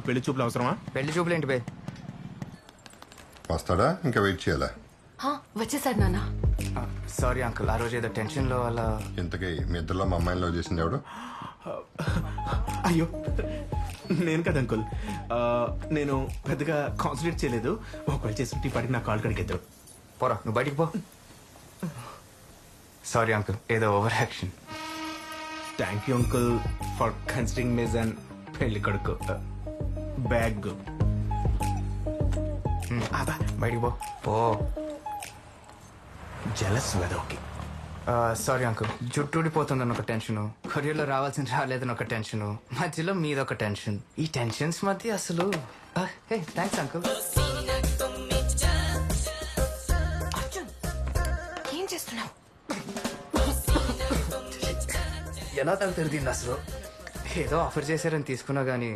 పెళ్లి చూపులు అవసరమా? పెళ్లి చూపులు ఏంటి బే? వస్తాడా ఇంకా వెయిట్ చేయాలా? వచ్చేసాడు నాన్న. సారీ అంకుల్, ఆ రోజు ఏదో టెన్షన్ లో అలా. ఇంతకీ మీ ఇద్దరిలో మా అమ్మాయిని లవ్ చేసింది ఎవడు? అయ్యో నేను కదా అంకుల్. నేను పెద్దగా కాన్సన్ట్రేట్ చేయలేదు. ఒకవేళ చేస్తుంటే పాటికి నా కాల్ కడికి ఇద్దరు. పోరా నువ్వు బయటికి పో. సారీ అంకుల్, ఏదో over action. Thank you uncle for considering miss and పెళ్లి కొడుకు బ్యాగ్. బయటికి పో పో. జలస్ వెదోకి. సారీ అంకుల్, జుట్టు ఊడిపోతుందని ఒక టెన్షన్, కొరియర్లో రావాల్సింది రాలేదని ఒక టెన్షన్, మధ్యలో మీదొక టెన్షన్. ఈ టెన్షన్స్ మధ్య అసలు థ్యాంక్స్ అంకుల్. అర్జున్ ఏం చేస్తున్నావు? ఎలా తగ్గుతుంది అసలు? ఏదో ఆఫర్ చేశారని తీసుకున్నా గానీ